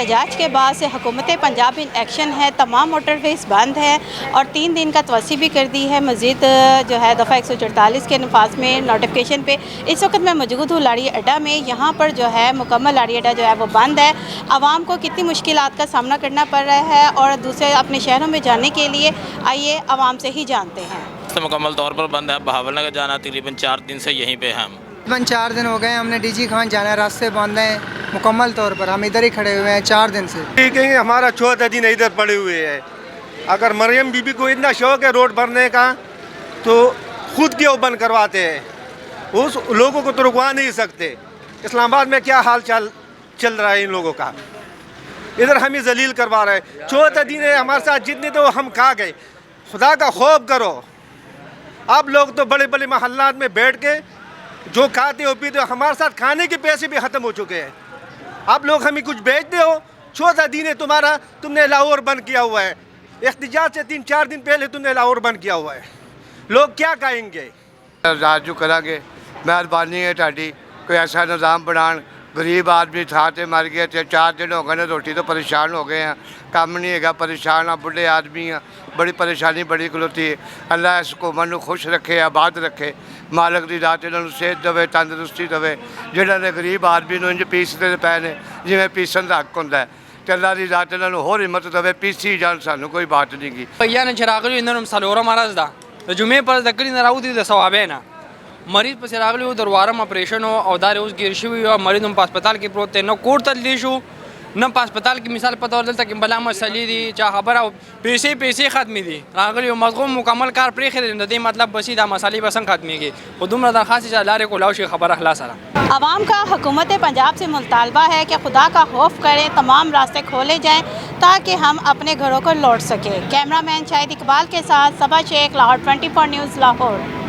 एहतजाज के बाद से हुकूमत पंजाब इन एक्शन है। तमाम मोटरवेज़ बंद है और 3 दिन का तवस्सी भी कर दी है। मज़ीद जो है दफ़ा 144 के नफाज में नोटिफिकेशन पे इस वक्त मैं मौजूद हूँ लाड़ी अड्डा में। यहाँ पर जो है मुकम्मल लाड़ी अड्डा जो है वो बंद है। आवाम को कितनी मुश्किलात का सामना करना पड़ रहा है और दूसरे अपने शहरों में जाने के लिए आइए आवाम से ही जानते हैं। मुकम्मल तौर पर बंद है। बहावलनगर जाना तकरीबन 4 दिन से यहीं पे हैं। तकरीबन 4 दिन हो गए। हमने डीजी खान जाना है, रास्ते बंद हैं मुकम्मल तौर पर। हम इधर ही खड़े हुए हैं 4 दिन से। ठीक है, हमारा 14 दिन इधर पड़े हुए हैं। अगर मरियम बीबी को इतना शौक है रोड भरने का तो खुद क्यों बंद करवाते हैं? उस लोगों को तो रुकवा नहीं सकते। इस्लामाबाद में क्या हाल चाल चल रहा है इन लोगों का, इधर हमें जलील करवा रहे हैं। 14 दिन है हमारे साथ, जितने तो हम खा गए। खुदा का खौफ करो। आप लोग तो बड़े बड़े महल्लात में बैठ के जो खाते हो पीते हो, हमारे साथ खाने के पैसे भी ख़त्म हो चुके हैं। आप लोग हमें कुछ बेचते हो। 14 दिन है तुम्हारा, तुमने लाहौर बंद किया हुआ है। एहतजाज से 3-4 दिन पहले तुमने लाहौर बंद किया हुआ है। लोग क्या कहेंगे? राजू करांगे मेहरबानी है ताड़ी, कोई ऐसा निज़ाम बनान। गरीब आदमी था तो मर गया, 4 दिन हो गए रोटी तो परेशान हो गए हैं। काम नहीं है, परेशान हाँ, बुढ़े आदमी हैं, बड़ी परेशानी बड़ी खलोती है। अल्लाह इस हुकूमत को खुश रखे, आबाद रखे। मालक की रात इन्होंने सेहत देवे, तंदुरुस्ती देवे। जिन्होंने गरीब आदमी को इंज पीसते पे ने जिमें पीसन का हक होंगे। तो अल्लाह की रात इन्होंने होर हिम्मत देवे, पीसी जान, सानू कोई बात नहीं की। भैया ने चिरागली इन्होंने सलोरा महाराज दा जुमे पर दकड़ी न राउदी द सवाबे ना मरीज पर चिरागली दरवारम ऑपरेशन हो औदार उस गिरशी हुई और मरीज हम अस्पताल की प्रोते न कोर्ट तलीशु न अस्पताल की मिसाल पता और तक बला मसली दी चाह खबर पैसे ख़त्मी दी रागली मजगूम मुकम्मल कार प्रेख दी मतलब बसी दा मसाली बसन ख़त्मी की खुदुम रदा खासी लारे को लाउशी खबर अखला सरा। आवाम का हुकूमत पंजाब से मुतालबा है कि खुदा का खौफ करें, तमाम रास्ते खोले जाएँ ताकि हम अपने घरों को लौट सकें। कैमरामैन शाहिद इकबाल के साथ सबा शेख, लाहौर 24 न्यूज़, लाहौर।